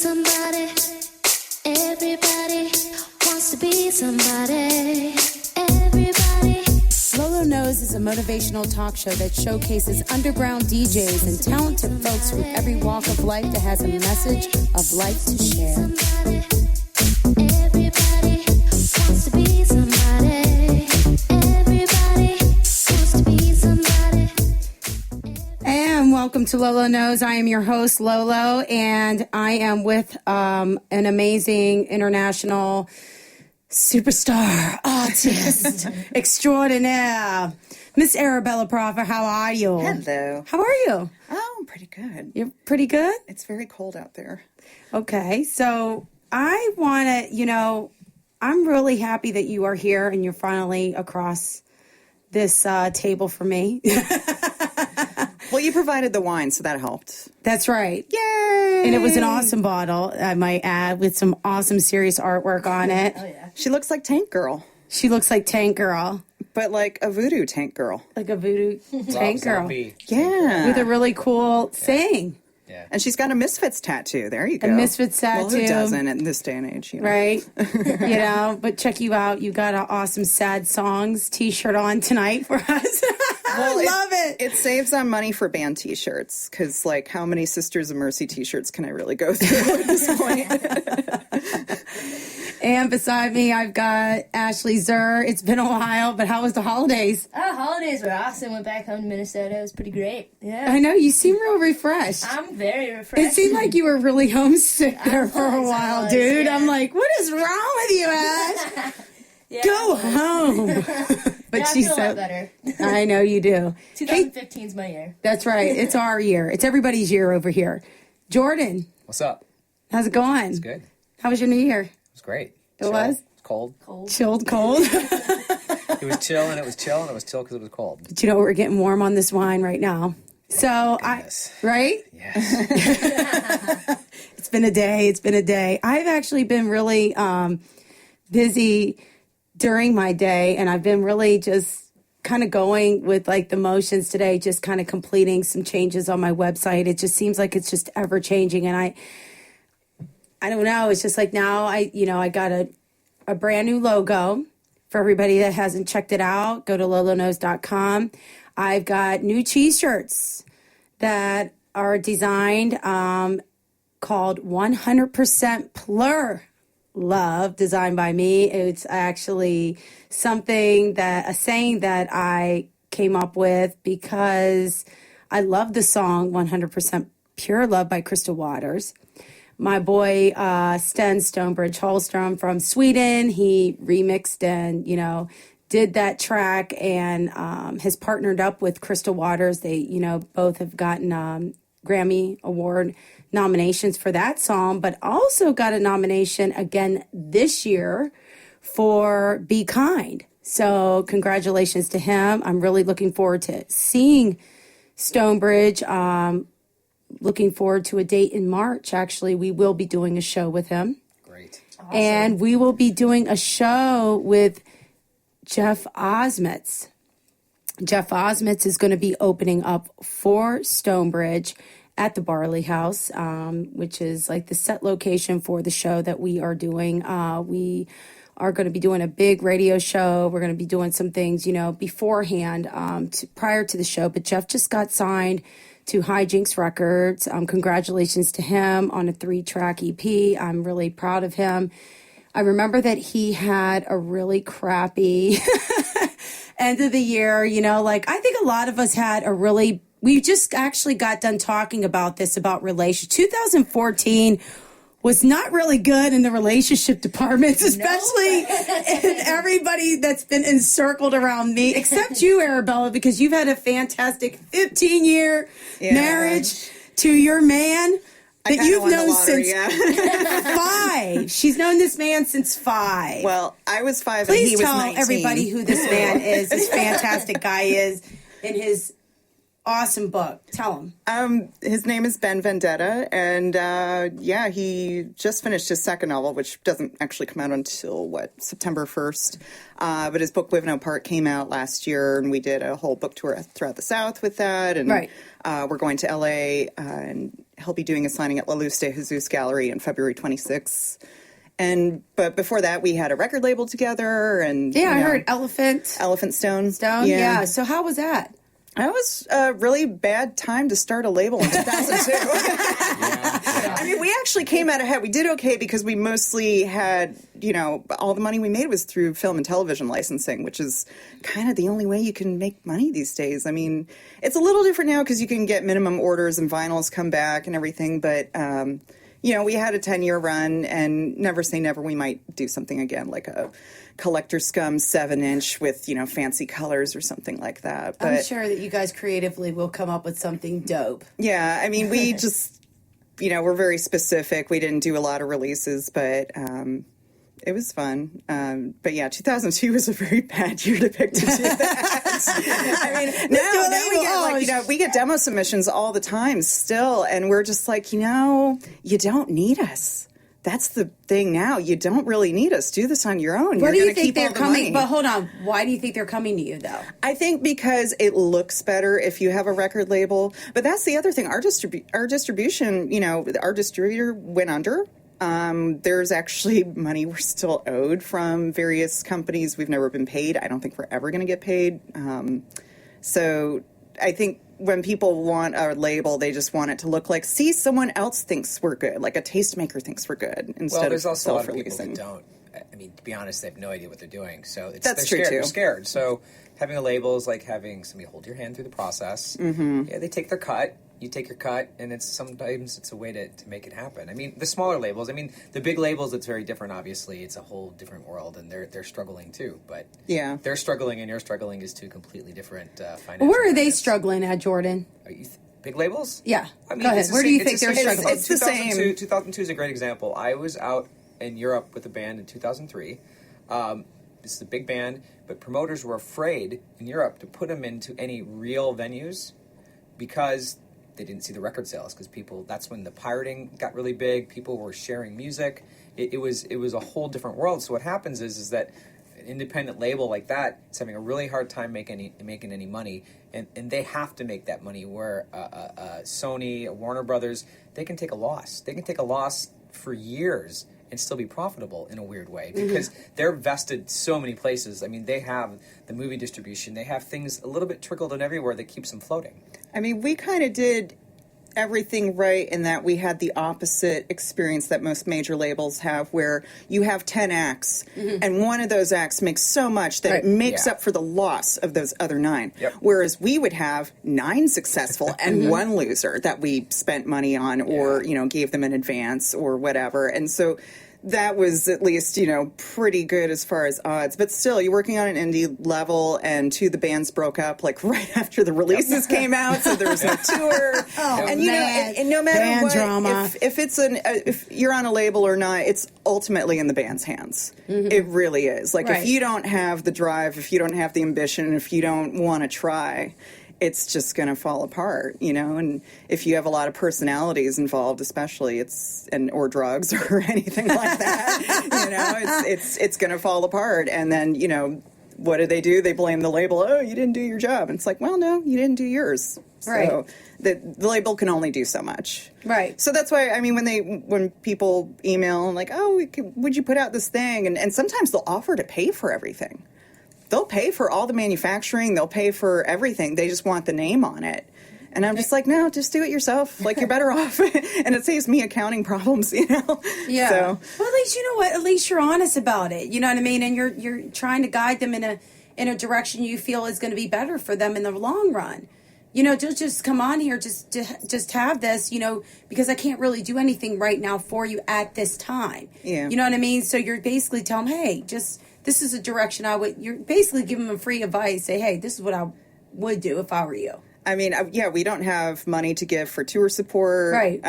somebody. Everybody wants to be somebody. Everybody. Lolo Knows is a motivational talk show that showcases underground DJs and talented folks from every walk of life that has a message of life to share. Everybody wants to be somebody. Everybody wants to be somebody. And welcome to Lolo Knows. I am your host, Lolo, and I am with an amazing international superstar, artist, extraordinaire, Miss Arabella Proffer. How are you? Hello. How are you? Oh, I'm pretty good. You're pretty good? It's very cold out there. Okay, so I want to, I'm really happy that you are here and you're finally across this table for me. Well, you provided the wine, so that helped. That's right. Yay! And it was an awesome bottle, I might add, with some awesome, serious artwork on it. Oh, yeah. She looks like Tank Girl. She looks like Tank Girl. But like a voodoo Tank Girl. Like a voodoo Tank Girl. Zombie. Yeah. With a really cool thing. Yeah. And she's got a Misfits tattoo. There you go. A Misfits tattoo. Well, who doesn't in this day and age? Right? But check you out. You got an awesome Sad Songs t-shirt on tonight for us. Well, I love it. It saves on money for band t-shirts because, like, how many Sisters of Mercy t-shirts can I really go through at this point? And beside me, I've got Ashley Zur. It's been a while, but how was the holidays? Oh, holidays were awesome. Went back home to Minnesota. It was pretty great. Yeah. I know, you seem real refreshed. I'm very refreshed. It seemed like you were really homesick there for a was, while, dude. yeah. I'm like, what is wrong with you, Ash? Yeah, Go home. But I she feel a lot said, better. I know you do. 2015 is my year. That's right. It's our year. It's everybody's year over here. Jordan, What's up? how's it going? It's good. How was your New Year? It was great. It was? It's cold. Chilled, cold. It was chill, and it was chill, and it was chill because it was cold. But you know, we're getting warm on this wine right now. So Goodness. right? Yes. It's been a day. It's been a day. I've actually been really busy during my day, and I've been really just kind of going with like the motions today, just kind of completing some changes on my website. It just seems like it's just ever changing, and I don't know. It's just like now I got a brand new logo for everybody that hasn't checked it out. Go to loloknows.com. I've got new t-shirts that are designed called 100% Plur Love, designed by me. It's actually a saying that I came up with because I love the song 100% Pure Love by Crystal Waters. My boy, Sten Stonebridge Holstrom from Sweden, he remixed and, did that track and has partnered up with Crystal Waters. They, both have gotten Grammy Award nominations for that song, but also got a nomination again this year for Be Kind. So congratulations to him. I'm really looking forward to seeing Stonebridge. Looking forward to a date in March. Actually, we will be doing a show with him. Great. Awesome. And we will be doing a show with Jeff Osmitz. Jeff Osmitz is going to be opening up for Stonebridge at the Barley House, which is like the set location for the show that we are doing. We are going to be doing a big radio show. We're going to be doing some things, beforehand, prior to the show. But Jeff just got signed to Hijinks Records. Congratulations to him on a 3-track EP. I'm really proud of him. I remember that he had a really crappy end of the year. I think a lot of us had we just actually got done talking about this, about relationships. 2014 was not really good in the relationship departments, especially in everybody that's been encircled around me, except you, Arabella, because you've had a fantastic 15-year marriage to your man that you've known since 5. She's known this man since 5. Well, I was 5 Please and he was tell 19. everybody who this man is, this fantastic guy is, in his awesome book. Tell him. His name is Ben Vendetta, and he just finished his second novel, which doesn't actually come out until, September 1st. But his book, With No Part, came out last year, and we did a whole book tour throughout the South with that. And right. We're going to L.A. he'll be doing a signing at La Luz de Jesus Gallery on February 26th. But before that, we had a record label together, and Yeah, I heard Elephant Stone. Stone. Yeah. So how was that? That was a really bad time to start a label in 2002. I mean, we actually came out ahead. We did okay because we mostly had, all the money we made was through film and television licensing, which is kind of the only way you can make money these days. I mean, it's a little different now because you can get minimum orders and vinyls come back and everything, but we had a 10-year run, and never say never, we might do something again, like a Collector Scum 7-inch with, fancy colors or something like that. But I'm sure that you guys creatively will come up with something dope. yeah, I mean, we just, we're very specific. We didn't do a lot of releases, but it was fun. But yeah, 2002 was a very bad year to pick to do that. I mean, now we get we get demo submissions all the time still, and we're just like, you don't need us. That's the thing now. You don't really need us. Do this on your own. Where do You're you gonna think keep they're all the coming? money. But hold on. Why do you think they're coming to you, though? I think because it looks better if you have a record label. But that's the other thing. Our distribution, our distributor went under. There's actually money we're still owed from various companies. We've never been paid. I don't think we're ever going to get paid. So I think when people want a label, they just want it to look like, see, someone else thinks we're good, like a tastemaker thinks we're good, instead there's of also a lot of people self-releasing. that don't. I mean, to be honest, they have no idea what they're doing. So That's they're true, scared. too. They're scared. So having a label is like having somebody hold your hand through the process. Mm-hmm. Yeah, they take their cut. You take your cut, and sometimes it's a way to make it happen. I mean, the smaller labels. I mean, the big labels, it's very different. Obviously, it's a whole different world, and they're struggling too. But Yeah. they're struggling, and you're struggling is two completely different financial. Where are they markets. struggling at, Jordan? Are you big labels? Yeah. I mean, Go ahead. it's the Where do same- you it's think the they're same- struggling? It's the same. 2002 is a great example. I was out in Europe with a band in 2003. This is a big band, but promoters were afraid in Europe to put them into any real venues because they didn't see the record sales. Because that's when the pirating got really big. People were sharing music. It was a whole different world. So what happens is that an independent label like that is having a really hard time making any money, and they have to make that money. Where Sony, Warner Brothers, they can take a loss. They can take a loss for years and still be profitable in a weird way because they're vested so many places. I mean, they have the movie distribution. They have things a little bit trickled in everywhere that keeps them floating. I mean, we kind of did everything right in that we had the opposite experience that most major labels have, where you have 10 acts, and one of those acts makes so much that it makes Yeah. up for the loss of those other 9. Yep. Whereas we would have 9 successful and 1 loser that we spent money on or, gave them in advance or whatever. And so that was at least, pretty good as far as odds. But still, you're working on an indie level, and 2 of the bands broke up like right after the releases came out, so there was no tour. And man. and no matter Band what, drama. if you're on a label or not, it's ultimately in the band's hands. It really is. Like Right. if you don't have the drive, if you don't have the ambition, if you don't want to try, it's just going to fall apart, and if you have a lot of personalities involved, especially or drugs or anything like that, it's going to fall apart. And then, what do? They blame the label. Oh, you didn't do your job. And it's like, well, no, you didn't do yours. Right. So the label can only do so much. Right. So that's why, I mean, when people email like, oh, would you put out this thing? And sometimes they'll offer to pay for everything. They'll pay for all the manufacturing. They'll pay for everything. They just want the name on it. And I'm just like, no, just do it yourself. Like, you're better off. And it saves me accounting problems, Yeah. So, Well, at least you know what. At least you're honest about it. You know what I mean. And you're trying to guide them in a direction you feel is going to be better for them in the long run. Just come on here, just have this. Because I can't really do anything right now for you at this time. Yeah. You know what I mean. So you're basically telling them, hey, this is a direction I would. You're basically giving them free advice. Say, hey, this is what I would do if I were you. I mean, we don't have money to give for tour support, Right.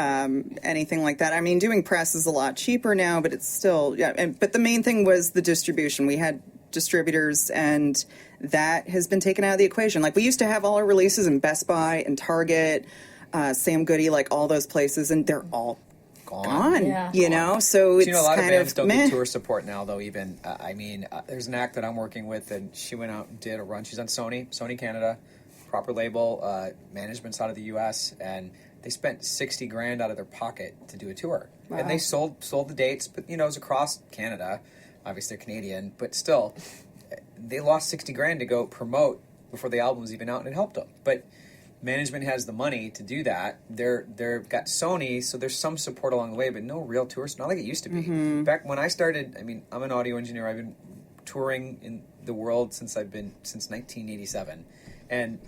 Anything like that. I mean, doing press is a lot cheaper now, but it's still, but the main thing was the distribution. We had distributors, and that has been taken out of the equation. Like, we used to have all our releases in Best Buy and Target, Sam Goody, like all those places, and they're all gone. Yeah. So it's A lot of kind bands of don't meh. get tour support now, though. Even there's an act that I'm working with, and she went out and did a run. She's on Sony Canada, proper label, management's out of the U.S., and they spent $60,000 out of their pocket to do a tour. Wow. And they sold the dates, but, it was across Canada. Obviously, they're Canadian, but still, they lost $60,000 to go promote before the album was even out, and it helped them. But management has the money to do that. They've got Sony, so there's some support along the way, but no real tours, not like it used to be. Back when I started, I'm an audio engineer. I've been touring in the world since 1987, and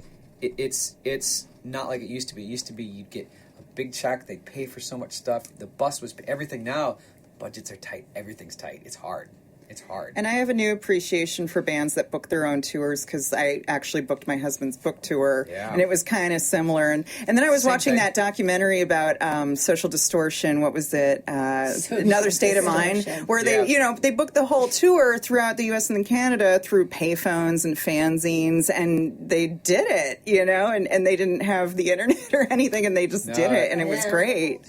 it's not like it used to be. It used to be you'd get a big check, they'd pay for so much stuff. The bus was everything. Now the budgets are tight. Everything's tight. It's hard. It's hard. And I have a new appreciation for bands that book their own tours, because I actually booked my husband's book tour, and it was kind of similar. And then I was watching that documentary about Social Distortion. What was it? Another State of Mind, where they booked the whole tour throughout the U.S. and Canada through payphones and fanzines, and they did it, and they didn't have the internet or anything, and they just did it, and it was great.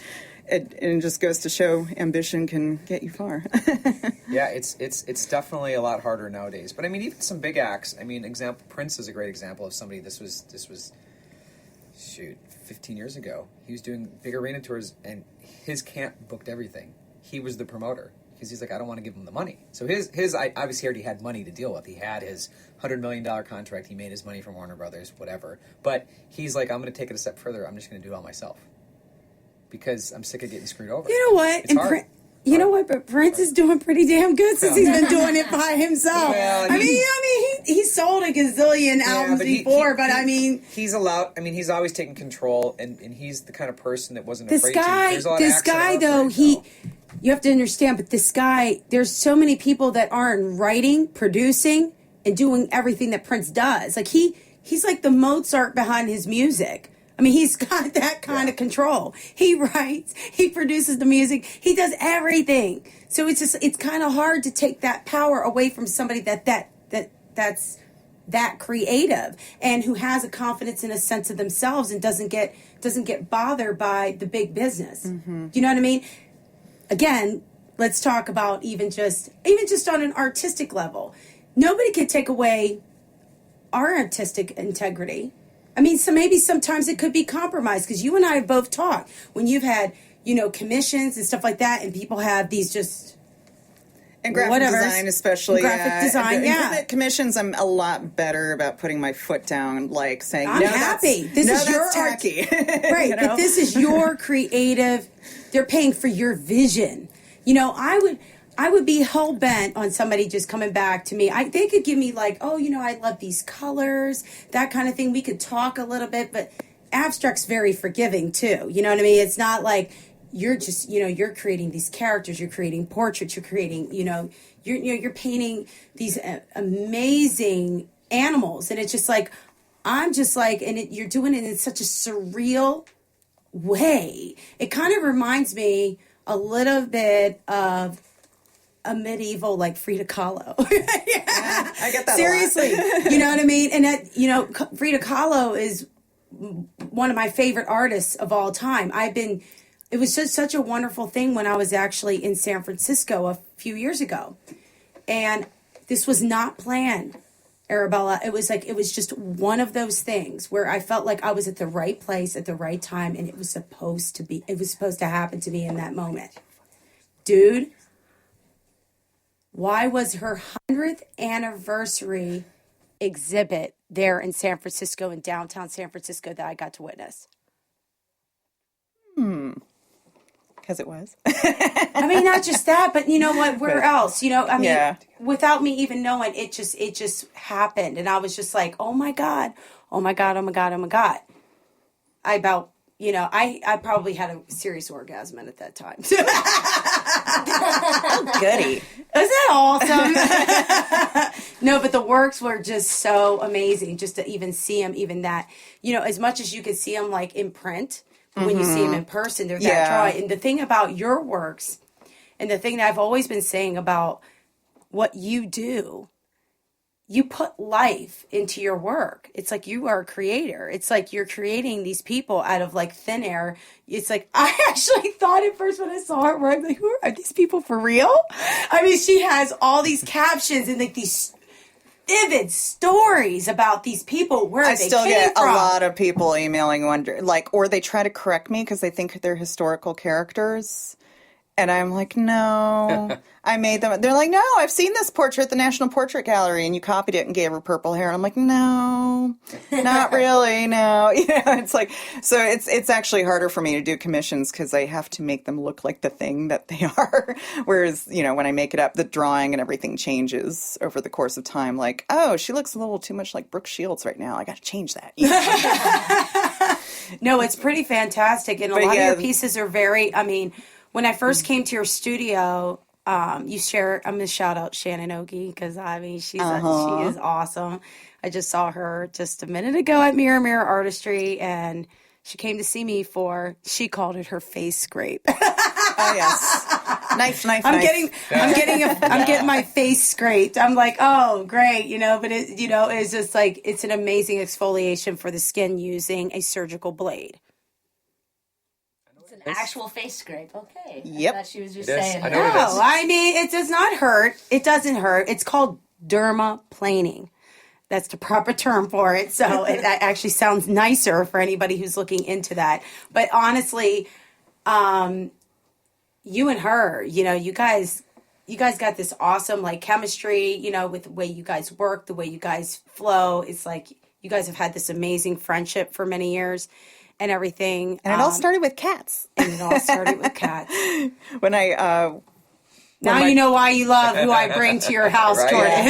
It just goes to show ambition can get you far. Yeah, it's definitely a lot harder nowadays. But even some big acts. Prince is a great example of somebody. This was 15 years ago. He was doing big arena tours, and his camp booked everything. He was the promoter because he's like, I don't want to give him the money. So his obviously already had money to deal with. He had his $100 million contract. He made his money from Warner Brothers, whatever. But he's like, I'm going to take it a step further. I'm just going to do it all myself, because I'm sick of getting screwed over. You know what? It's hard. You know what? But Prince is doing pretty damn good since he's been doing it by himself. Well, he sold a gazillion albums before, he's allowed. He's always taken control, and he's the kind of person that wasn't afraid to. There's a lot of this acts that guy are though, afraid, you have to understand. But this guy, there's so many people that aren't writing, producing, and doing everything that Prince does. Like he's like the Mozart behind his music. He's got that kind of control. He writes, he produces the music, he does everything. So it's kind of hard to take that power away from somebody that's that creative and who has a confidence and a sense of themselves and doesn't get bothered by the big business. Mm-hmm. Do you know what I mean? Again, let's talk about even just on an artistic level. Nobody can take away our artistic integrity. So maybe sometimes it could be compromised, because you and I have both talked when you've had, commissions and stuff like that, and people have these just and graphic design, especially design. Commissions, I'm a lot better about putting my foot down, like saying, I'm happy. This is your tacky, right? But this is your creative. They're paying for your vision. I would be hell bent on somebody just coming back to me. They could give me like, I love these colors, that kind of thing. We could talk a little bit, but abstract's very forgiving too. You know what I mean? It's not like you're just, you're creating these characters, you're creating portraits, you're creating, you're painting these amazing animals, and it's just like, I'm just like, and you're doing it in such a surreal way. It kind of reminds me a little bit of a medieval like Frida Kahlo. Yeah, I get that. Seriously, you know what I mean? And that, Frida Kahlo is one of my favorite artists of all time. It was just such a wonderful thing when I was actually in San Francisco a few years ago. And this was not planned, Arabella. It was just one of those things where I felt like I was at the right place at the right time, and it was supposed to happen to me in that moment. Dude, why was her 100th anniversary exhibit there in San Francisco, in downtown San Francisco, that I got to witness? Because it was. Not just that, but you know what? Where else? Without me even knowing, it just happened, and I was just like, oh my god, oh my god, oh my god, oh my god. I probably had a serious orgasm at that time. Goody. Isn't that awesome? No, but the works were just so amazing, just to even see them, even that, as much as you could see them like in print, but when you see them in person, they're that dry. And the thing about your works, and the thing that I've always been saying about what you do, you put life into your work. It's like you are a creator. It's like you're creating these people out of like thin air. It's like, I actually thought at first when I saw her work, like, who are these people for real? She has all these captions and like these vivid stories about these people, where I they still came get from. a lot of people emailing, or they try to correct me because they think they're historical characters. And I'm like, no, I made them. They're like, no, I've seen this portrait at the National Portrait Gallery, and you copied it and gave her purple hair. And I'm like, no, not really, no. It's like, so it's actually harder for me to do commissions because I have to make them look like the thing that they are. Whereas, when I make it up, the drawing and everything changes over the course of time. Like, oh, she looks a little too much like Brooke Shields right now. I got to change that. No, it's pretty fantastic. And a lot of your pieces are very, when I first came to your studio, I'm going to shout out Shannon Ogie because, she is awesome. I just saw her just a minute ago at Mirror Mirror Artistry, and she came to see me she called it her face scrape. Oh, yes. Nice. I'm getting my face scraped. I'm like, oh, great, but it's just like, it's an amazing exfoliation for the skin using a surgical blade. An actual face scrape. Okay. Yep. I thought she was just It is. saying I that. know it is. It does not hurt. It doesn't hurt. It's called dermaplaning. That's the proper term for it. So that actually sounds nicer for anybody who's looking into that. But honestly, you and her, you guys got this awesome chemistry, with the way you guys work, the way you guys flow. It's like you guys have had this amazing friendship for many years. And everything. And it all started with cats. When Now you know why you love who I bring to your house, Right, Jordan.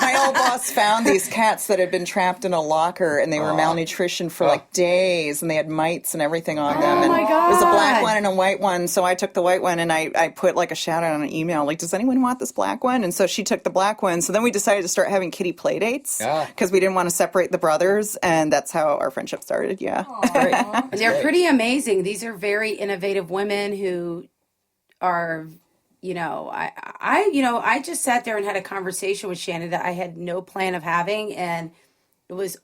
my old boss found these cats that had been trapped in a locker, and they were malnutritioned for days, and they had mites and everything on them. And my God. It was a black one and a white one, so I took the white one, and I put a shout out on an email, does anyone want this black one? And so she took the black one. So then we decided to start having kitty play dates because we didn't want to separate the brothers, and that's how our friendship started. Yeah. They're pretty amazing. These are very innovative women who are... I just sat there and had a conversation with Shannon that I had no plan of having, and it was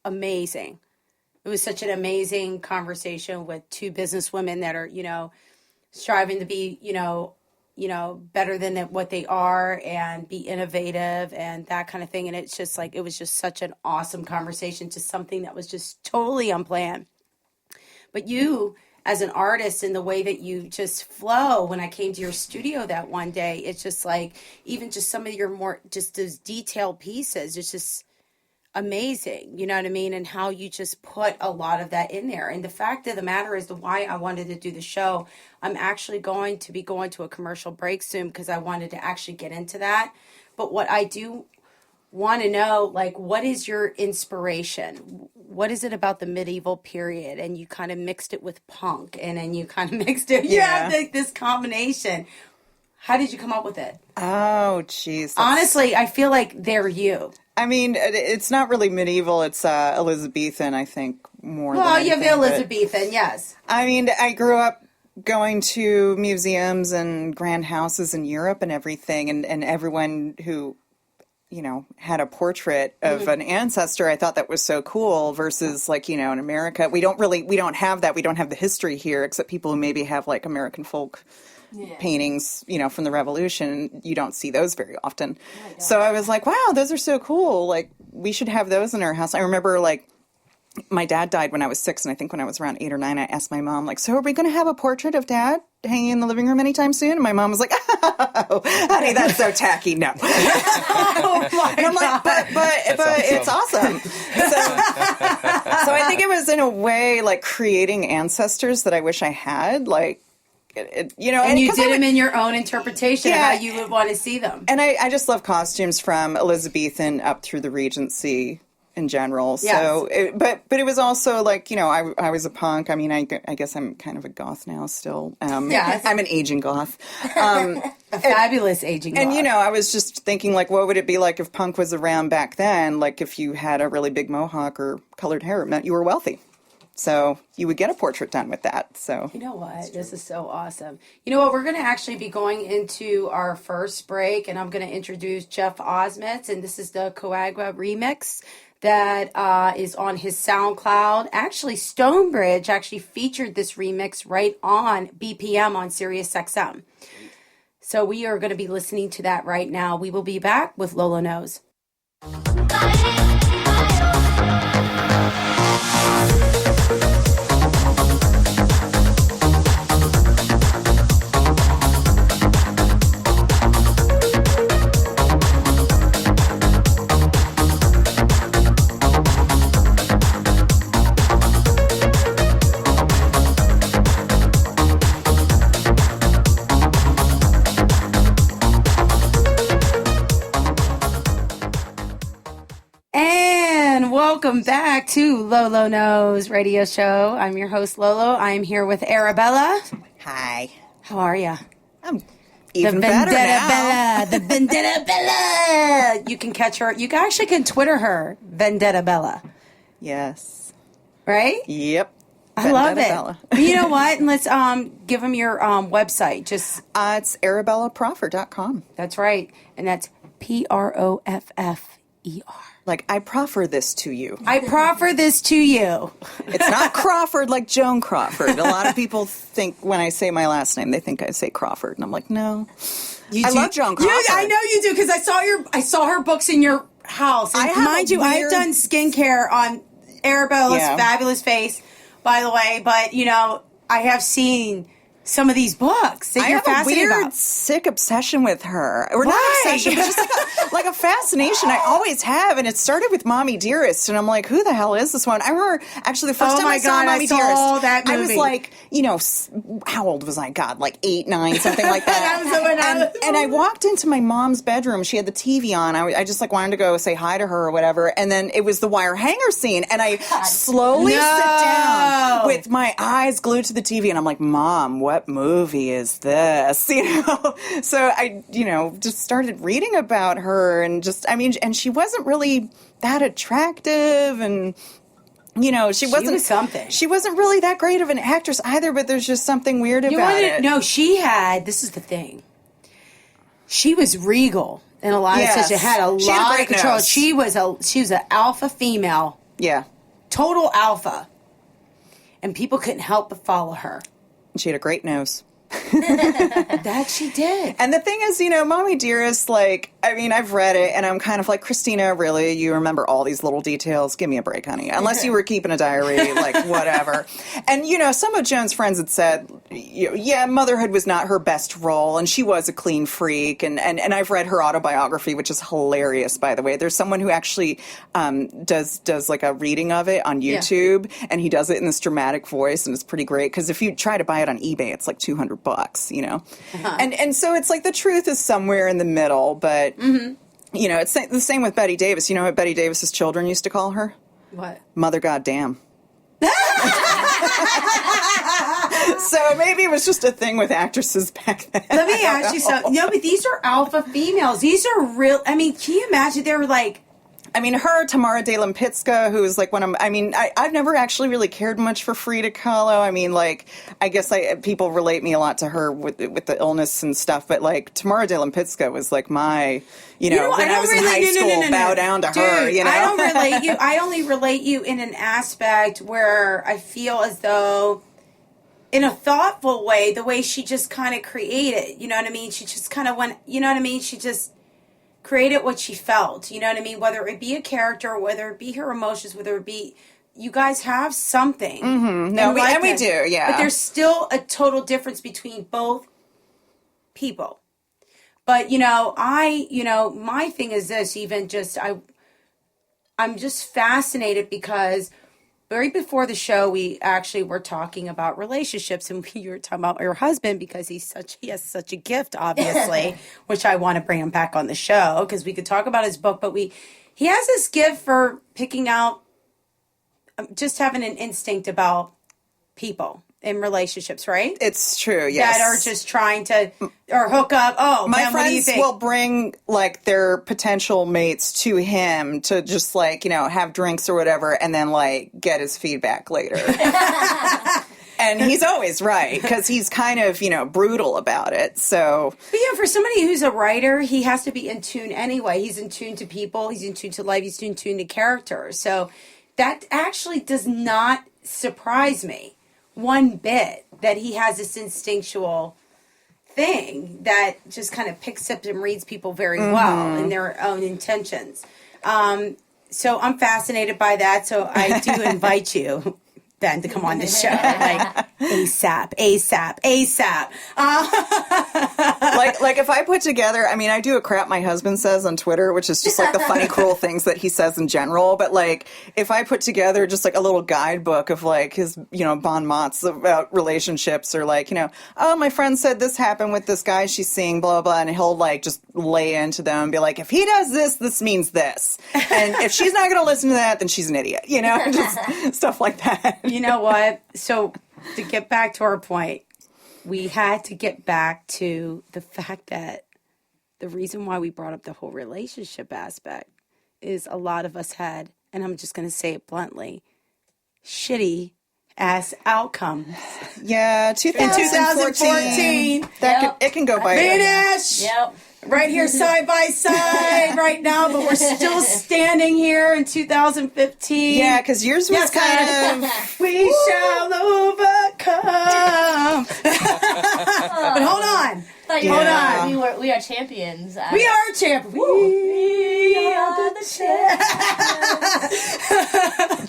amazing. It was such an amazing conversation with two businesswomen that are, striving to be, better than what they are and be innovative and that kind of thing. And it's just it was just such an awesome conversation, just something that was just totally unplanned. But you, as an artist, and the way that you just flow, when I came to your studio that one day, it's just even just some of your more, just those detailed pieces, it's just amazing, you know what I mean? And how you just put a lot of that in there. And the fact of the matter is, why I wanted to do the show, I'm actually going to be going to a commercial break soon because I wanted to actually get into that. But what I do want to know, what is your inspiration? What is it about the medieval period? And you kind of mixed it with punk, and then you kind of mixed it. Yeah, this combination. How did you come up with it? Oh, jeez. Honestly, I feel like they're you. It's not really medieval. It's Elizabethan, I think, more Well, than you anything. have Elizabethan, yes. I grew up going to museums and grand houses in Europe and everything, and everyone who had a portrait of an ancestor, I thought that was so cool versus in America, we don't have that. We don't have the history here, except people who maybe have American folk paintings, from the Revolution. You don't see those very often. So I was like, wow, those are so cool. We should have those in our house. I remember my dad died when I was 6, and I think when I was around 8 or 9, I asked my mom, so are we going to have a portrait of Dad hanging in the living room anytime soon? And my mom was like, oh, honey, that's so tacky. No. Oh my and I'm like, but it's awesome. So I think it was in a way creating ancestors that I wish I had. And you did them in your own interpretation of how you would want to see them. And I just love costumes from Elizabethan up through the Regency in general. Yes. So, but it was also I was a punk. I guess I'm kind of a goth now still. Yes. I'm an aging goth. A fabulous aging And, goth. I was just thinking, what would it be like if punk was around back then? If you had a really big mohawk or colored hair, it meant you were wealthy. So you would get a portrait done with that. So you know what? This is so awesome. You know what? We're going to actually be going into our first break, and I'm going to introduce Jeff Osmitz, and this is the Coagua remix that is on his SoundCloud. Actually, Stonebridge actually featured this remix right on BPM on SiriusXM. So we are going to be listening to that right now. We will be back with Lolo Knows. Welcome back to Lolo Knows Radio Show. I'm your host, Lolo. I'm here with Arabella. Hi. How are you? I'm even better now. Bella. The Vendetta Bella. You can catch her. You actually can Twitter her, Vendetta Bella. Yes. Right? Yep. I love it. Bella. You know what? And let's give them your website. Just it's arabellaproffer.com. That's right. And that's Proffer. Like, I proffer this to you. I proffer this to you. It's not Crawford like Joan Crawford. A lot of people think when I say my last name, they think I say Crawford. And I'm like, no. I love Joan Crawford. I know you do, because I saw her books in your house. And mind you, I've done skincare on Arabella's fabulous face, by the way. But, you know, I have seen some of these books that you're fascinated about. I have a weird, sick obsession with her. Or not obsession, but just like a fascination. I always have. And it started with Mommy Dearest. And I'm like, who the hell is this one? I remember, actually, the first time I saw Mommy Dearest, I was like, you know, how old was I? God, like 8, 9, something like that. and I walked into my mom's bedroom. She had the TV on. I just like wanted to go say hi to her or whatever. And then it was the wire hanger scene. And I slowly sit down with my eyes glued to the TV. And I'm like, Mom, what movie is this? You know, so I, you know, just started reading about her, and just, I mean, and she wasn't really that attractive, and you know, she wasn't something. She wasn't really that great of an actress either. But there's just something weird about it. No, she had. This is the thing. She was regal in a lot of sense. She had a lot of control. Nose. She was an alpha female. Yeah, total alpha, and people couldn't help but follow her. She had a great nose. That she did. And the thing is, you know, Mommy Dearest, like, I mean, I've read it, and I'm kind of like, Christina, really? You remember all these little details? Give me a break, honey. Unless you were keeping a diary, like, whatever. And, you know, some of Joan's friends had said, yeah, motherhood was not her best role, and she was a clean freak. And I've read her autobiography, which is hilarious, by the way. There's someone who actually does like a reading of it on YouTube, and he does it in this dramatic voice, and it's pretty great, because if you try to buy it on eBay, it's like $200, you know? And so it's like the truth is somewhere in the middle, but, you know, it's the same with Betty Davis. You know what Betty Davis's children used to call her? What? Mother Goddamn. So maybe it was just a thing with actresses back then. Let me ask you something. No, but these are alpha females. These are real. I mean, can you imagine? They were like, I mean, her, Tamara de Lempicka, who is like one of, I mean, I've never actually really cared much for Frida Kahlo. I mean, like, I guess people relate me a lot to her with the illness and stuff, but like, Tamara de Lempicka was like my, you know, when I was in high school, bow down to her, you know? I don't relate you. I only relate you in an aspect where I feel as though, in a thoughtful way, the way she just kind of created, you know what I mean? She just kind of went, you know what I mean? She just created what she felt, you know what I mean? Whether it be a character, whether it be her emotions, whether it be, you guys have something. Mm-hmm. No, we do, yeah. But there's still a total difference between both people. But, you know, my thing is this, even just, I'm just fascinated because right before the show, we actually were talking about relationships, and you were talking about your husband because he has such a gift, obviously, which I want to bring him back on the show because we could talk about his book, but he has this gift for picking out, just having an instinct about people in relationships, right? It's true, yes. That are just trying to, or hook up. Oh, my man, what do you friends think? will bring like their potential mates to him to just like, you know, have drinks or whatever, and then like get his feedback later. And he's always right because he's kind of, you know, brutal about it. So, but yeah, for somebody who's a writer, he has to be in tune anyway. He's in tune to people. He's in tune to life. He's in tune to character. So that actually does not surprise me one bit that he has this instinctual thing that just kind of picks up and reads people very well in their own intentions. So I'm fascinated by that. So I do invite you, Ben, to come on this show. Like, ASAP. Like if I put together, I mean, I do a crap my husband says on Twitter, which is just like the funny, cruel things that he says in general. But like, if I put together just like a little guidebook of like his, bon mots about relationships, or like, oh, my friend said this happened with this guy she's seeing, blah, blah, and he'll like just lay into them and be like, if he does this, this means this. And if she's not going to listen to that, then she's an idiot, just stuff like that. You know what? So to get back to our point, we had to get back to the fact that the reason why we brought up the whole relationship aspect is a lot of us had, and I'm just going to say it bluntly, shitty ass outcomes. Yeah, 2014. It can go by. Finish! Yep. Right here, side by side, right now, but we're still standing here in 2015. Yeah, because yours was kind of. We shall overcome. But hold on. Hold on. We are champions. We are champions. We are the champions.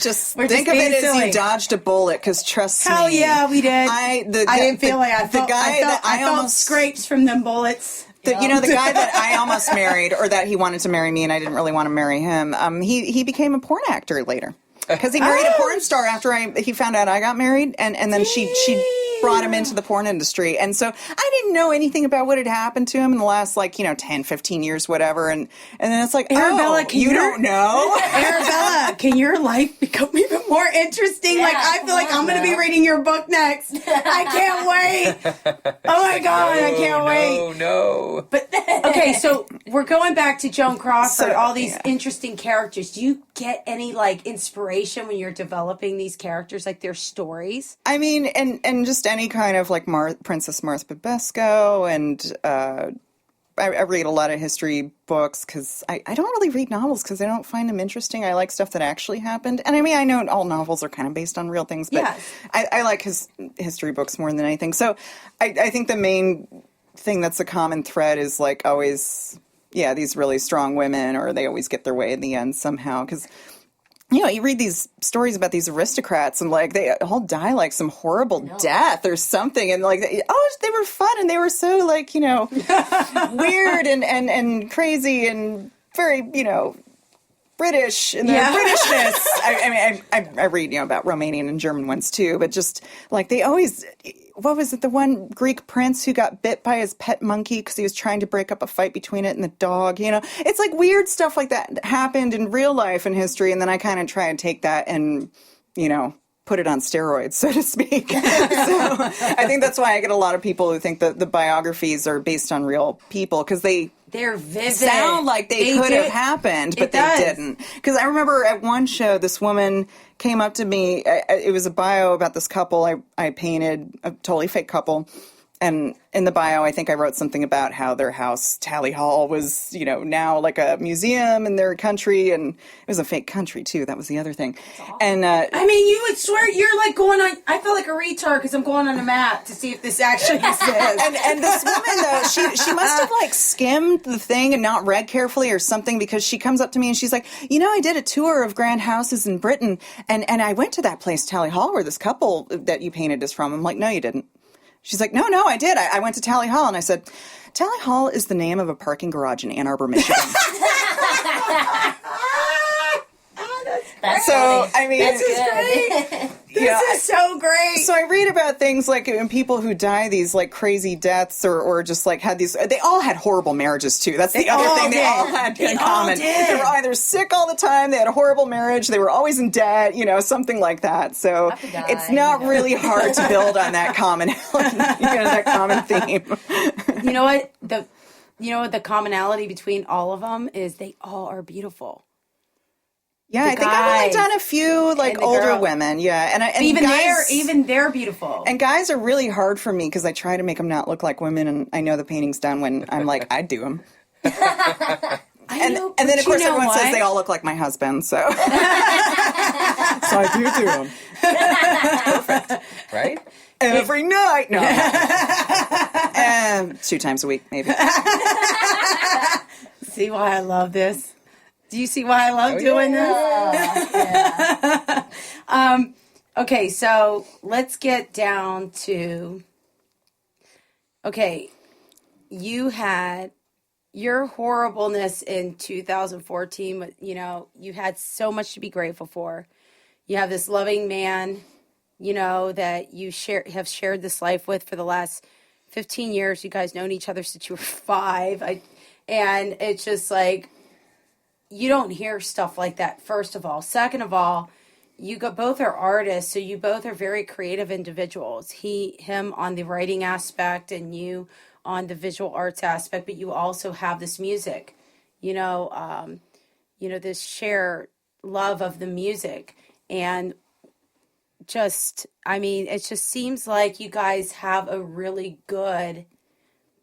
Just We're think just of it being as silly. you dodged a bullet, because trust Hell me. yeah, we did. I didn't feel like I felt, I felt scrapes from them bullets. The guy that I almost married, or that he wanted to marry me and I didn't really want to marry him, he became a porn actor later. Because he married a porn star after he found out I got married, and then she brought him into the porn industry. And so I didn't know anything about what had happened to him in the last 10, 15 years, whatever. And then it's like, Arabella, you don't know? Arabella, can your life become even more interesting? Yeah, I feel like I'm going to be reading your book next. I can't wait. Oh my God, I can't wait. No. But okay, so we're going back to Joan Crawford, all these yeah. interesting characters. Do you get any inspiration when you're developing these characters, their stories? I mean, and just any kind of Princess Martha Bebesco, and I read a lot of history books, because I don't really read novels because I don't find them interesting. I like stuff that actually happened. And I mean, I know all novels are kind of based on real things, but Yes. I like history books more than anything. So I think the main thing that's a common thread is always, these really strong women, or they always get their way in the end somehow. Because you read these stories about these aristocrats, and they all die some horrible death or something, and they were fun, and they were so weird and crazy and very British in their Britishness. I read about Romanian and German ones too, but just they always. What was it? The one Greek prince who got bit by his pet monkey because he was trying to break up a fight between it and the dog. It's weird stuff like that happened in real life and history, and then I kind of try and take that and put it on steroids, so to speak. So I think that's why I get a lot of people who think that the biographies are based on real people, because they're vivid. Sound like they could have happened, but they didn't. Because I remember at one show, this woman came up to me. It was a bio about this couple I painted, a totally fake couple. And in the bio, I think I wrote something about how their house, Tally Hall, was, now a museum in their country. And it was a fake country, too. That was the other thing. Awesome. And you would swear you're going on. I feel like a retard because I'm going on a map to see if this actually exists. and this woman, though, she must have skimmed the thing and not read carefully or something, because she comes up to me and she's like, I did a tour of grand houses in Britain. And I went to that place, Tally Hall, where this couple that you painted is from. I'm like, no, you didn't. She's like, no, I did. I went to Tally Hall, and I said, Tally Hall is the name of a parking garage in Ann Arbor, Michigan. That's so, funny. I mean, That's this is good. great. This is so great. So I read about things in people who die these crazy deaths, or just had these. They all had horrible marriages too. That's the other thing they all had in common. They were either sick all the time, they had a horrible marriage, they were always in debt, something like that. So it's not really hard to build on that that common theme. You know what? The commonality between all of them is they all are beautiful. Yeah, I think I've only done a few older women. Yeah, and even guys, they're beautiful. And guys are really hard for me because I try to make them not look like women, and I know the painting's done when I'm like, I'd do them. And then of course everyone says they all look like my husband, so so I do them. Perfect, right? Every night, no, 2 times a week, maybe. See why I love this? Do you see why I love doing this? Okay, so let's get down to, okay, you had your horribleness in 2014, but, you know, you had so much to be grateful for. You have this loving man, you know, that you have shared this life with for the last 15 years. You guys known each other since you were 5. And it's just like, you don't hear stuff like that, first of all. Second of all, both are artists, so you both are very creative individuals. Him on the writing aspect and you on the visual arts aspect, but you also have this music, this shared love of the music. And it just seems like you guys have a really good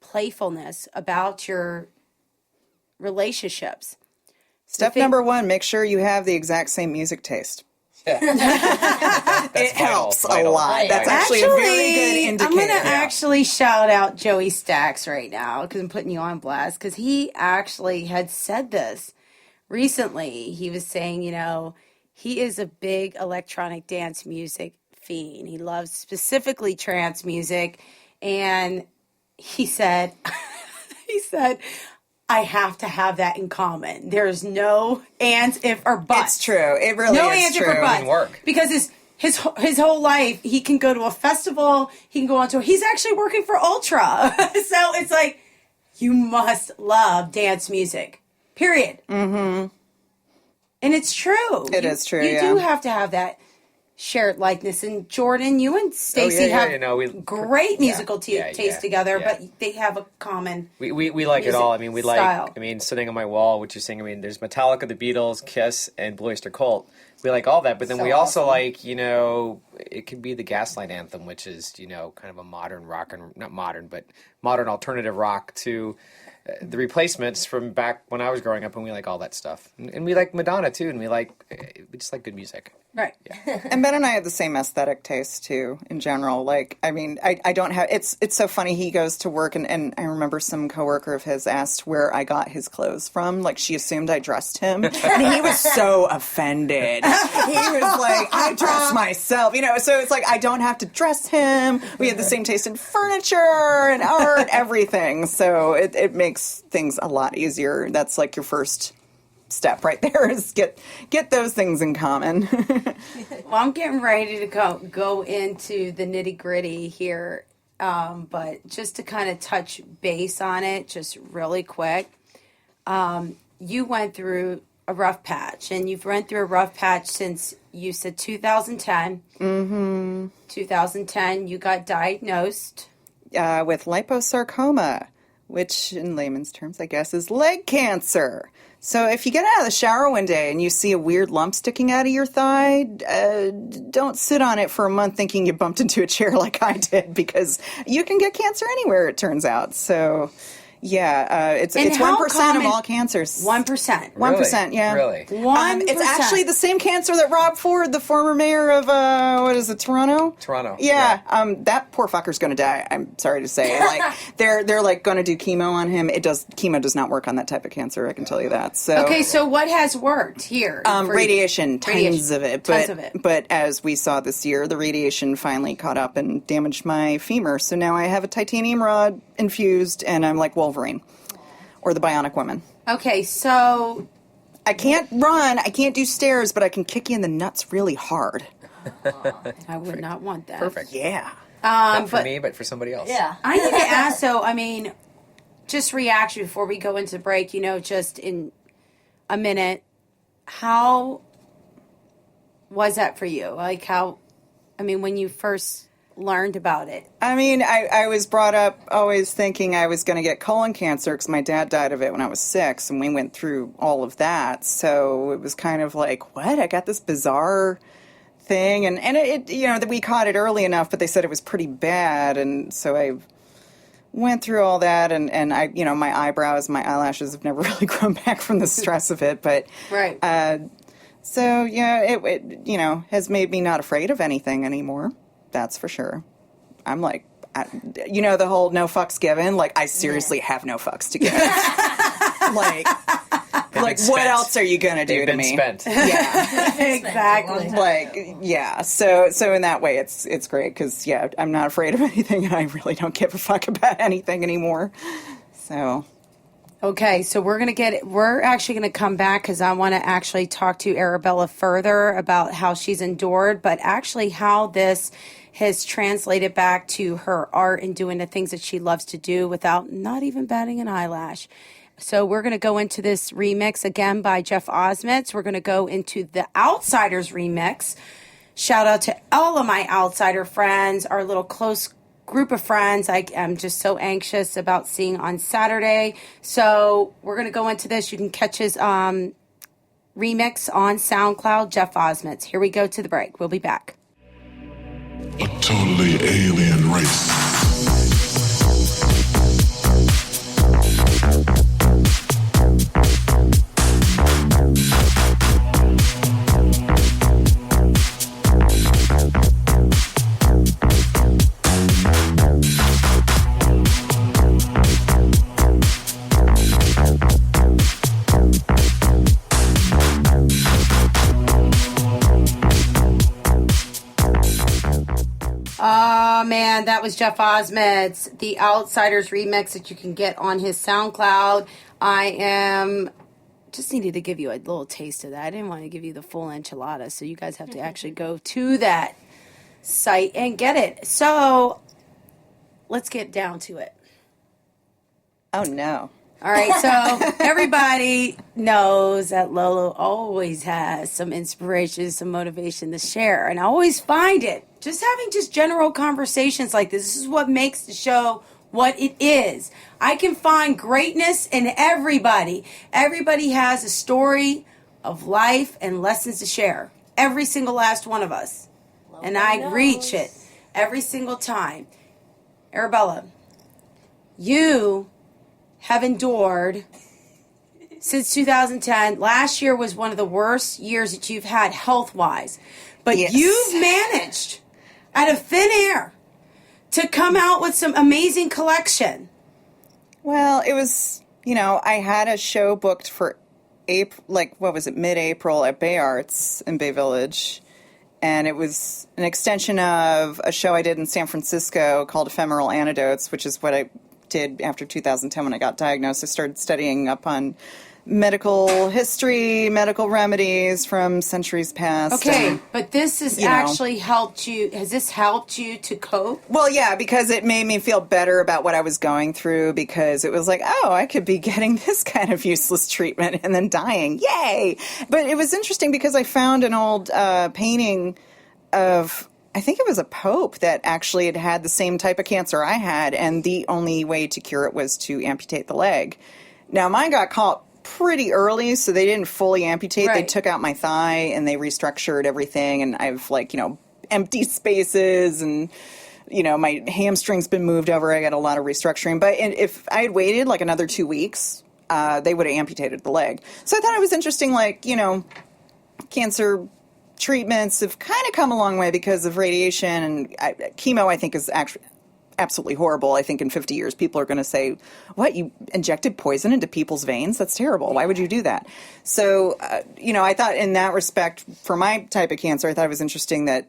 playfulness about your relationships. Step number 1, make sure you have the exact same music taste. It helps a lot. That's actually a very good indicator. I'm going to actually shout out Joey Stacks right now because I'm putting you on blast, because he actually had said this recently. He was saying, he is a big electronic dance music fiend. He loves specifically trance music. And he said, I have to have that in common. There's no ands, if, or buts. It's true. It really no is ands, true. if, or buts. Work. Because his whole life, he can go to a festival, he can go on tour. He's actually working for Ultra. So it's like, you must love dance music. Period. Mm-hmm. And it's true. It is true, You do have to have that shared likeness. And Jordan, you and Stacey have great musical taste together, but they have a common we like it all. I mean, style. Sitting on my wall, which you're saying, there's Metallica, the Beatles, Kiss, and Blue Oyster Cult. We like all that, but then we also like, it could be the Gaslight Anthem, which is, kind of a modern rock, and not modern, but modern alternative rock to the Replacements from back when I was growing up, and we like all that stuff. And we like Madonna, too, and we just like good music. Right. Yeah. And Ben and I have the same aesthetic taste, too, in general. Like, I don't have... It's so funny. He goes to work, and I remember some coworker of his asked where I got his clothes from. Like, she assumed I dressed him. And he was so offended. He was like, I dress myself. So it's like, I don't have to dress him. We have the same taste in furniture and art, everything. So it makes things a lot easier. That's like your first step right there, is get those things in common. Well, I'm getting ready to go into the nitty gritty here, but just to kind of touch base on it, just really quick. You went through a rough patch, and you've run through a rough patch since you said 2010. Mm-hmm. 2010, you got diagnosed with liposarcoma, which in layman's terms, I guess, is leg cancer. So if you get out of the shower one day and you see a weird lump sticking out of your thigh, don't sit on it for a month thinking you bumped into a chair like I did, because you can get cancer anywhere, it turns out. So, yeah, it's 1% of all cancers. 1%. 1%, yeah. Really? 1%. It's actually the same cancer that Rob Ford, the former mayor of, Toronto? Toronto. Yeah. That poor fucker's going to die, I'm sorry to say. Like, they're like going to do chemo on him. Chemo does not work on that type of cancer, I can tell you that. So okay, so what has worked here? Radiation, tons of it. Tons of it. But as we saw this year, the radiation finally caught up and damaged my femur. So now I have a titanium rod infused, and I'm like Wolverine or the Bionic Woman. Okay, so I can't run, I can't do stairs, but I can kick you in the nuts really hard. I would not want that. Perfect. Yeah. Not for me, but for somebody else. Yeah. I need to ask, though, just reaction before we go into the break, just in a minute, how was that for you? Like when you first learned about it? I was brought up always thinking I was going to get colon cancer because my dad died of it when I was 6, and we went through all of that. So it was kind of like, what? I got this bizarre thing, and it that we caught it early enough, but they said it was pretty bad, and so I went through all that, and I, my eyebrows, my eyelashes have never really grown back from the stress of it, but right. So yeah, it has made me not afraid of anything anymore. That's for sure. I'm like, the whole no fucks given. Like, I seriously have no fucks to give. Like, Like, what else are you going to do They've to been me? spent. Yeah. Exactly. Like, yeah. So in that way, it's great because, yeah, I'm not afraid of anything and I really don't give a fuck about anything anymore. So. Okay, so we're actually going to come back because I want to actually talk to Arabella further about how she's endured, but actually how this has translated back to her art and doing the things that she loves to do without not even batting an eyelash. So we're going to go into this remix again by Jeff Osmitz. We're going to go into the Outsiders remix. Shout out to all of my Outsider friends, our little close group of friends I am just so anxious about seeing on Saturday. So we're going to go into this. You can catch his remix on SoundCloud, Jeff Osmitz. Here we go to the break. We'll be back. A totally alien race. Oh, man, that was Jeff Osmitz, the Outsiders remix that you can get on his SoundCloud. Just needed to give you a little taste of that. I didn't want to give you the full enchilada, so you guys have to actually go to that site and get it. So let's get down to it. Oh, no. All right, so everybody knows that Lolo always has some inspiration, some motivation to share, and I always find it. Just having general conversations like this is what makes the show what it is. I can find greatness in everybody. Everybody has a story of life and lessons to share. Every single last one of us. And I reach it every single time. Arabella, you have endured since 2010. Last year was one of the worst years that you've had health-wise. But Yes. you've managed, out of thin air, to come out with some amazing collection. Well, it was, I had a show booked for April, mid-April at Bay Arts in Bay Village. And it was an extension of a show I did in San Francisco called Ephemeral Antidotes, which is what I did after 2010 when I got diagnosed. I started studying up on medical history, medical remedies from centuries past. Okay, but this has actually helped you. Has this helped you to cope? Well, yeah, because it made me feel better about what I was going through, because it was like, oh, I could be getting this kind of useless treatment and then dying. Yay! But it was interesting because I found an old painting of, I think it was a pope that actually had the same type of cancer I had, and the only way to cure it was to amputate the leg. Now, mine got caught pretty early, so they didn't fully amputate. Right. They took out my thigh and they restructured everything, and I've empty spaces, and my hamstring's been moved over. I got a lot of restructuring. But if I had waited like another 2 weeks, they would have amputated the leg. So I thought it was interesting, cancer treatments have kind of come a long way because of radiation, and chemo I think is actually absolutely horrible. I think in 50 years people are going to say, what, you injected poison into people's veins? That's terrible. Why would you do that? So, I thought in that respect, for my type of cancer, I thought it was interesting that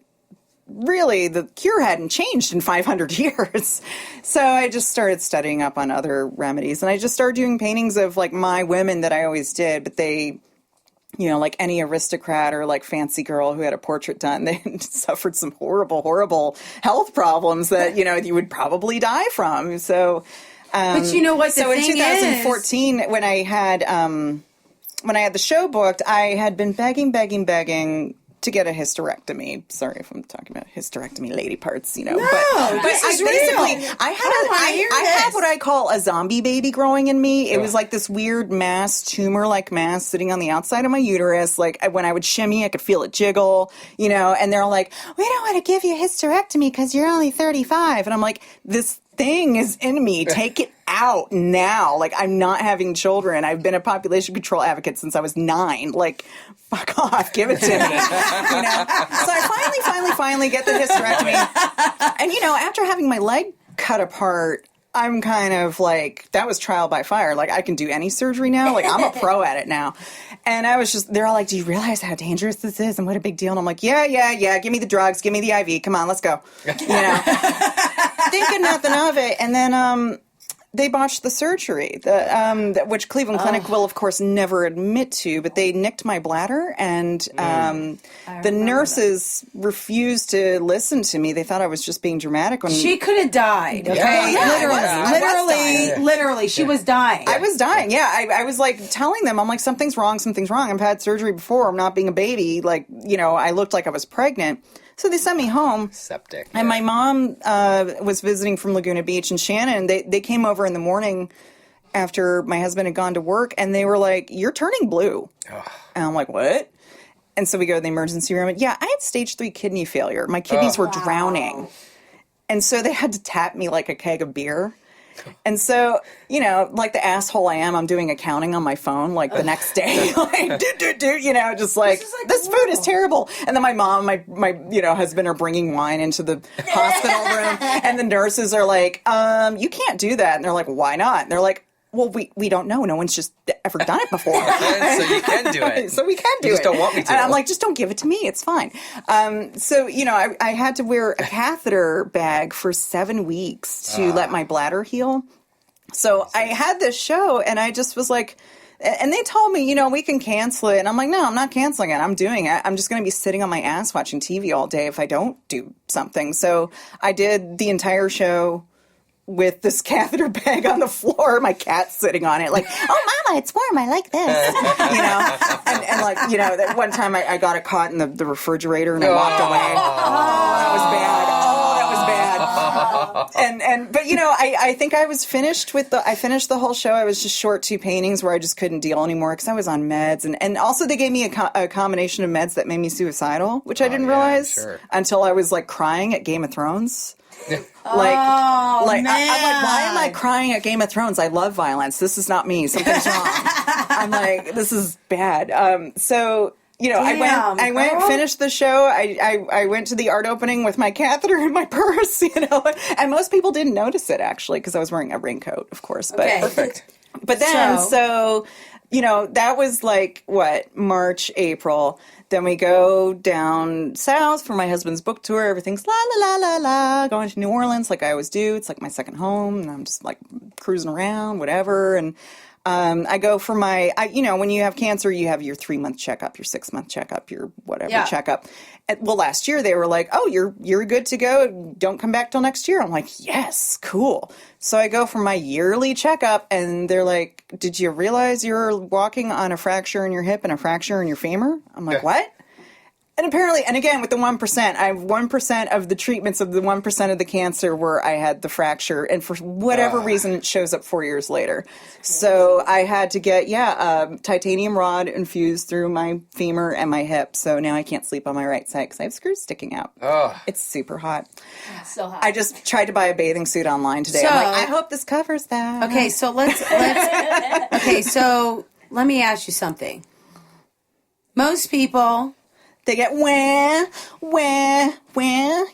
really the cure hadn't changed in 500 years. So I just started studying up on other remedies, and I just started doing paintings of my women that I always did, but they, like any aristocrat or fancy girl who had a portrait done, they suffered some horrible, horrible health problems that, you would probably die from. So, But you know what? So in 2014, when I had the show booked, I had been begging to get a hysterectomy. Sorry if I'm talking about hysterectomy lady parts, No, but this is basically, real. I had what I call a zombie baby growing in me. It was like this weird mass, tumor-like mass sitting on the outside of my uterus. When I would shimmy, I could feel it jiggle, and they're like, we don't want to give you a hysterectomy because you're only 35. And I'm like, this thing is in me. Take it out now. I'm not having children. I've been a population control advocate since I was 9. Fuck off. Give it to me. So I finally get the hysterectomy. And, after having my leg cut apart, I'm kind of like, that was trial by fire. Like, I can do any surgery now. Like, I'm a pro at it now. And I was just, they're all like, do you realize how dangerous this is and what a big deal? And I'm like, yeah. Give me the drugs. Give me the IV. Come on, let's go. You know, thinking nothing of it. And then, they botched the surgery, which Cleveland Clinic will, of course, never admit to, but they nicked my bladder, and the nurses refused to listen to me. They thought I was just being dramatic. When She could have died. Okay, literally, she was dying. I was dying. Yeah, I was like telling them, I'm like, something's wrong. I've had surgery before. I'm not being a baby. Like, you know, I looked like I was pregnant. So they sent me home. Septic. And my mom was visiting from Laguna Beach, and Shannon, they came over in the morning after my husband had gone to work, and they were like, you're turning blue. Ugh. And I'm like, what? And so we go to the emergency room, and I had stage 3 kidney failure. My kidneys were drowning. And so they had to tap me like a keg of beer. And so, you know, like the asshole I am, I'm doing accounting on my phone, like the next day, like, you know, just like, this food is terrible. And then my mom, my husband are bringing wine into the hospital room, and the nurses are like, you can't do that. And they're like, why not? And they're like, well, we don't know. No one's just ever done it before. So you can do it. So we can do it. You just don't want me to. And I'm like, just don't give it to me. It's fine. So, you know, I had to wear a catheter bag for 7 weeks to let my bladder heal. So I had this show, and I just was like, and they told me, you know, we can cancel it. And I'm like, no, I'm not canceling it. I'm doing it. I'm just going to be sitting on my ass watching TV all day if I don't do something. So I did the entire show with this catheter bag on the floor, my cat's sitting on it, like, oh, mama, it's warm, I like this, you know, and like, you know, that one time I got it caught in the refrigerator, and I walked away. That was bad. But you know, I think I was finished I finished the whole show. I was just short 2 paintings where I just couldn't deal anymore because I was on meds, and also they gave me a combination of meds that made me suicidal, which I didn't realize until I was like crying at Game of Thrones. I'm like, why am I crying at Game of Thrones? I love violence. This is not me. Something's wrong. I'm like, this is bad. So, you know, I went, finished the show. I went to the art opening with my catheter in my purse, you know, and most people didn't notice it actually because I was wearing a raincoat, of course. But perfect. But then, so, you know, that was like March, April. Then we go down south for my husband's book tour. Everything's la la la la la. Going to New Orleans like I always do. It's like my second home, and I'm just like cruising around, whatever. And I go for you know, when you have cancer, you have your 3-month checkup, your 6-month checkup, your whatever checkup. Well, last year they were like, oh, you're good to go. Don't come back till next year. I'm like, yes, cool. So I go for my yearly checkup, and they're like, did you realize you're walking on a fracture in your hip and a fracture in your femur? I'm like, what? And apparently, and again, with the 1%, I have 1% of the treatments of the 1% of the cancer where I had the fracture, and for whatever reason, it shows up 4 years later. So I had to get, a titanium rod infused through my femur and my hip. So now I can't sleep on my right side because I have screws sticking out. It's super hot. So hot. I just tried to buy a bathing suit online today. I'm like, I hope this covers that. Okay, so let's so let me ask you something. Most people, they get wah.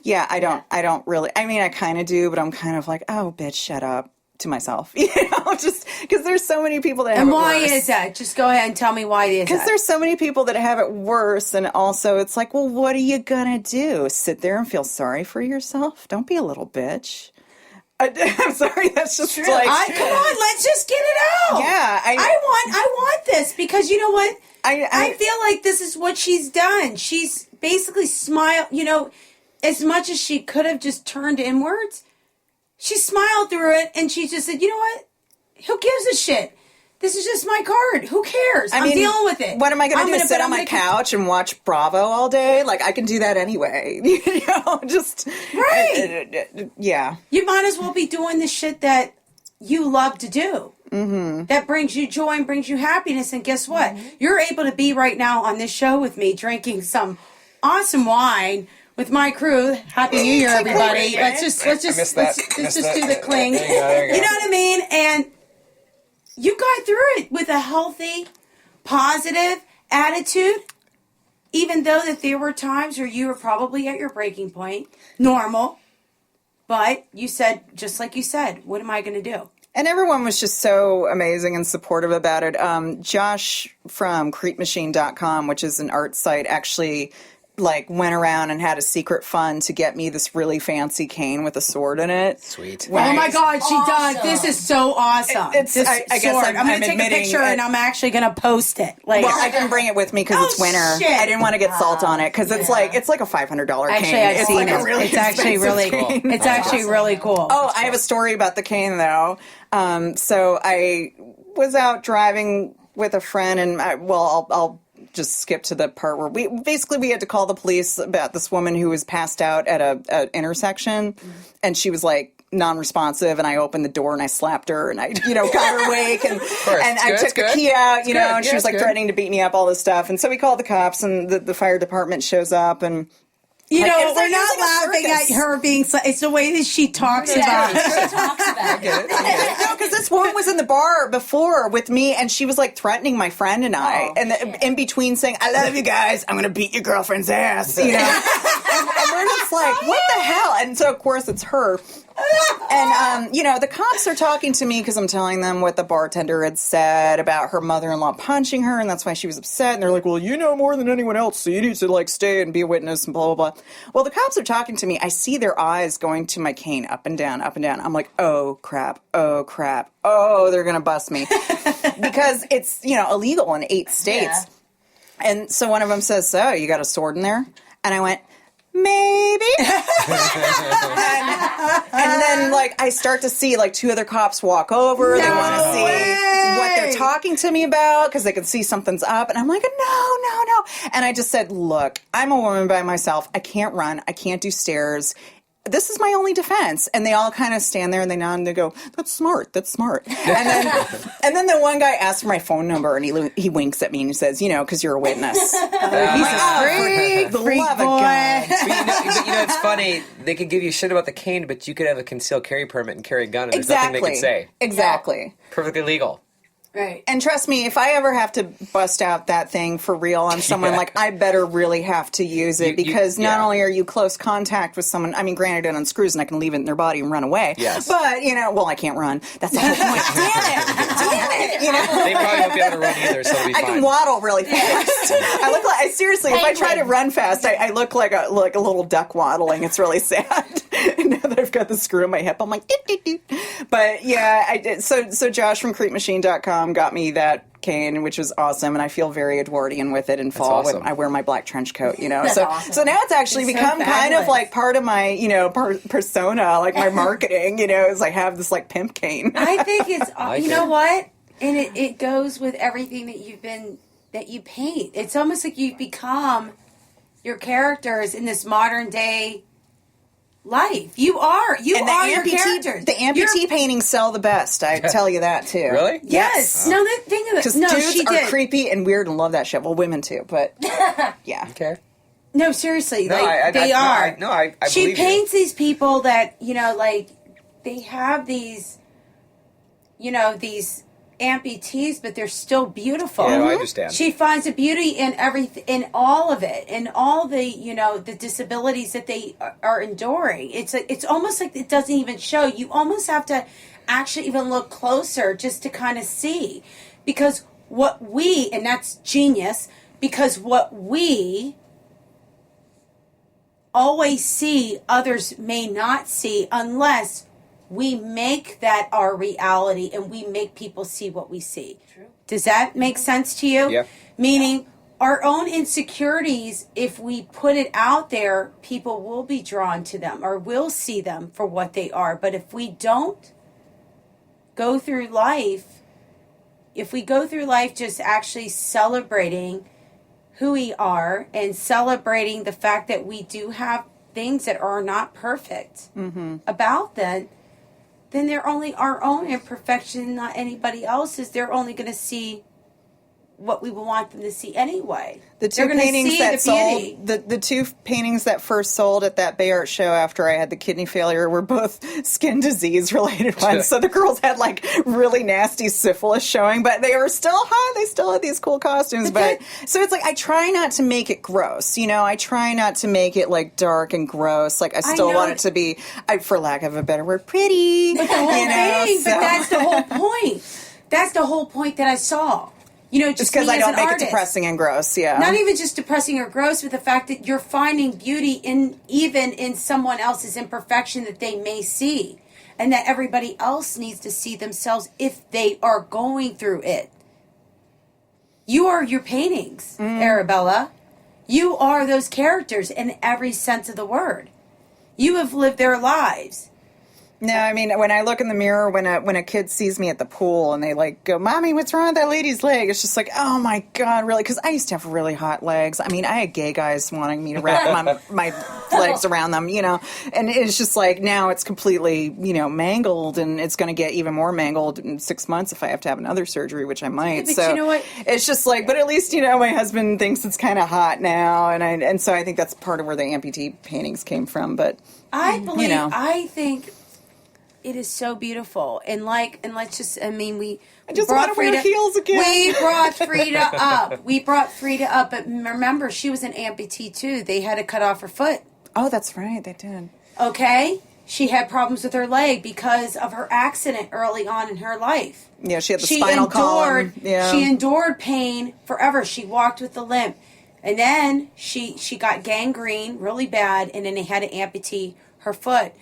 Yeah, I don't really. I mean, I kind of do, but I'm kind of like, oh, bitch, shut up to myself. You know, just because there's so many people that have it worse. And why is that? Just go ahead and tell me why it is that. Because there's so many people that have it worse, and also it's like, well, what are you gonna do? Sit there and feel sorry for yourself? Don't be a little bitch. I'm sorry, that's just True. like... come on, let's just get it out. Yeah. I want this, because you know what? I feel like this is what she's done. She's basically smiled, you know, as much as she could have just turned inwards, she smiled through it, and she just said, you know what? Who gives a shit? This is just my card. Who cares? I'm dealing with it. What am I going to do? Sit on my couch and watch Bravo all day? Like, I can do that anyway. You know, just... Right. Yeah. You might as well be doing the shit that you love to do. Mm-hmm. That brings you joy and brings you happiness. And guess what? Mm-hmm. You're able to be right now on this show with me, drinking some awesome wine with my crew. Happy New Year, everybody. Let's just do the cling. You know what I mean? And you got through it with a healthy, positive attitude, even though that there were times where you were probably at your breaking point. Normal. But you said, just like you said, what am I going to do? And everyone was just so amazing and supportive about it. Josh from creepmachine.com, which is an art site, actually went around and had a secret fund to get me this really fancy cane with a sword in it. Sweet. Oh my God, she does. This is so awesome. It's this I guess sword. I'm going to take a admitting picture and I'm actually going to post it. Well, I didn't bring it with me because it's winter. Shit. I didn't want to get salt on it because it's like a $500 cane. Actually, I've seen it. Really it's actually really expensive cane. It's actually really cool. Oh, I have a story about the cane though. So I was out driving with a friend, and I'll just skip to the part where we had to call the police about this woman who was passed out at a intersection, and she was non-responsive, and I opened the door and I slapped her and I got her awake, and I took the key out, and she was threatening to beat me up, all this stuff, and so we called the cops, and the fire department shows up, and we're not laughing at her being. It's the way that she talks about it. She talks about it. No, because this woman was in the bar before with me, and she was threatening my friend and I, and in between saying, "I love you guys, I'm gonna beat your girlfriend's ass," and we're just like, "What the hell?" And so of course it's her. And, the cops are talking to me because I'm telling them what the bartender had said about her mother-in-law punching her, and that's why she was upset. And they're like, well, you know more than anyone else, so you need to, stay and be a witness and blah, blah, blah. Well, the cops are talking to me. I see their eyes going to my cane up and down, up and down. I'm like, oh, crap. Oh, crap. Oh, they're going to bust me. Because it's, illegal in 8 states. Yeah. And so one of them says, so, you got a sword in there? And I went, maybe. and then I start to see 2 other cops walk over. They want to see what they're talking to me about because they can see something's up. And I'm like, no. And I just said, look, I'm a woman by myself. I can't run. I can't do stairs. This is my only defense. And they all kind of stand there and they nod and they go, that's smart. And then the one guy asks for my phone number and he winks at me and he says, because you're a witness. He's a freak boy. But it's funny. They could give you shit about the cane, but you could have a concealed carry permit and carry a gun, and there's nothing they could say. Exactly. Perfectly legal. Right. And trust me, if I ever have to bust out that thing for real on someone, I better really have to use it because not only are you close contact with someone, I mean, granted it unscrews and I can leave it in their body and run away. Yes. But, I can't run. That's the whole point. Damn it. They probably won't be able to run either, so it'll be fine. I can waddle really fast. I look like, seriously, if I try to run fast, I look like a little duck waddling. It's really sad. Now that I've got the screw in my hip, I'm like, doot, doot, doot. But yeah, I did. So Josh from creepmachine.com got me that cane, which was awesome, and I feel very Edwardian with it in fall. Awesome. I wear my black trench coat, That's so awesome. so now it's actually become kind of part of my persona, my marketing. Is I have this pimp cane. I think it's like you know it. what, and it goes with everything that you paint. It's almost like you've become your characters in this modern day life. You are your characters. The amputee paintings sell the best. I tell you that too. Really? Yes. No, the thing of it. Because No, dudes she are did. creepy and weird and love that shit. Well, women too, but yeah. Okay. No, seriously, No, they are. I She believe you. paints these people that they have these, these amputees, but they're still beautiful. Yeah, I understand. She finds a beauty in everything, in all of it, in all the the disabilities that they are enduring. It's almost like it doesn't even show. You almost have to actually even look closer just to kind of see, because and that's genius, because what we always see, others may not see unless we make that our reality and we make people see what we see. True. Does that make sense to you? Yeah. Meaning our own insecurities, if we put it out there, people will be drawn to them or will see them for what they are. But if we don't go through life, just actually celebrating who we are and celebrating the fact that we do have things that are not perfect about that, then they're only our own imperfection, not anybody else's. They're only going to see what we would want them to see anyway. The two They're gonna paintings see that the beauty. sold, the two paintings that first sold at that Bay Art show after I had the kidney failure were both skin disease related ones. So the girls had like really nasty syphilis showing, but they were still hot. They still had these cool costumes. But so it's like I try not to make it gross. You know, I try not to make it like dark and gross. Like I still want it to be, for lack of a better word, pretty. But the whole thing, so. but that's the whole point. That's the whole point that I saw. You know, just because me I as don't an make artist. it depressing and gross, yeah. Not even just depressing or gross, but the fact that you're finding beauty even in someone else's imperfection that they may see, and that everybody else needs to see themselves if they are going through it. You are your paintings, Arabella. You are those characters in every sense of the word. You have lived their lives. No, I mean, when I look in the mirror, when a kid sees me at the pool and they like go, "Mommy, what's wrong with that lady's leg?" It's just like, oh my God, really? Because I used to have really hot legs. I mean, I had gay guys wanting me to wrap my legs around them, you know, and it's just like now it's completely, you know, mangled, and it's going to get even more mangled in 6 months if I have to have another surgery, which I might. Yeah, but so you know what? It's just like, but at least, you know, my husband thinks it's kind of hot now, and so I think that's part of where the amputee paintings came from. But I believe, you know. I think it is so beautiful. And let's just, I mean, I just want to wear heels again. We brought Frida up. But remember, she was an amputee too. They had to cut off her foot. Oh, that's right. They did. Okay? She had problems with her leg because of her accident early on in her life. Yeah, she had the spinal column. Yeah. She endured pain forever. She walked with a limp. And then she got gangrene really bad, and then they had to amputate her foot.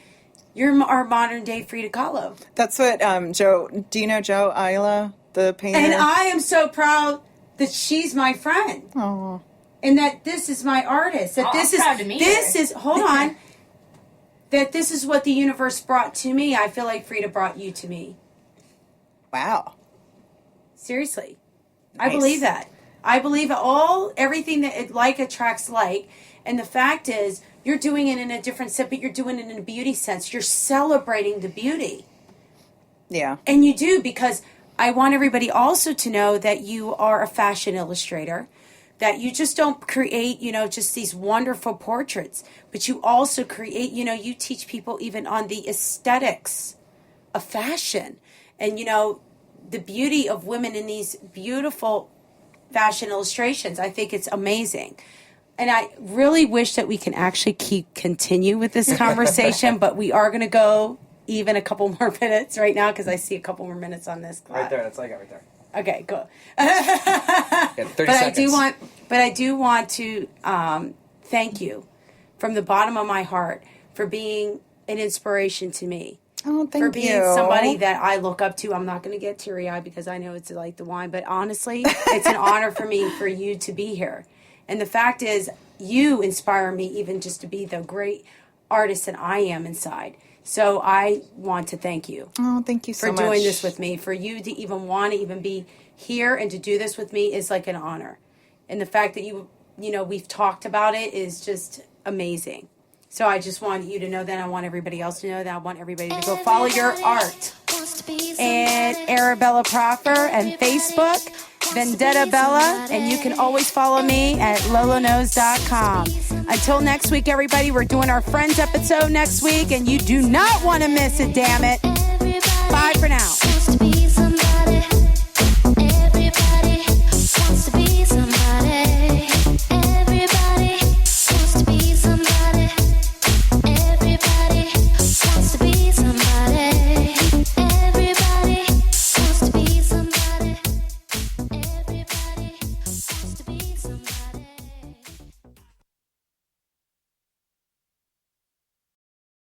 You're our modern day Frida Kahlo. That's what Joe. Do you know Joe Isla, the painter? And I am so proud that she's my friend. Oh. And that this is my artist. That I'm proud to meet her. Hold on. That this is what the universe brought to me. I feel like Frida brought you to me. Wow. Seriously. Nice. I believe that. I believe everything that like attracts like. And the fact is, you're doing it in a different sense, but you're doing it in a beauty sense. You're celebrating the beauty. Yeah. And you do, because I want everybody also to know that you are a fashion illustrator, that you just don't create, you know, just these wonderful portraits, but you also create, you know, you teach people even on the aesthetics of fashion and, you know, the beauty of women in these beautiful fashion illustrations. I think it's amazing. And I really wish that we can actually continue with this conversation, but we are going to go even a couple more minutes right now because I see a couple more minutes on this clock. Right there, that's all I got right there. Okay, cool. Yeah, 30 But seconds. I do want to thank you from the bottom of my heart for being an inspiration to me. Oh, thank for being you. somebody that I look up to. I'm not going to get teary-eyed because I know it's like the wine, but honestly, it's an honor for me for you to be here. And the fact is, you inspire me even just to be the great artist that I am inside. So I want to thank you. Oh, thank you so for much. doing this with me. For you to even want to even be here and to do this with me is like an honor. And the fact that you know, we've talked about it is just amazing. So I just want you to know that. I want everybody else to know that. I want everybody to go follow your art. And Arabella Proffer and Facebook, Vendetta Bella, and you can always follow me at LoloKnows.com. Until next week, everybody, we're doing our Friends episode next week, and you do not want to miss it, damn it. Bye for now.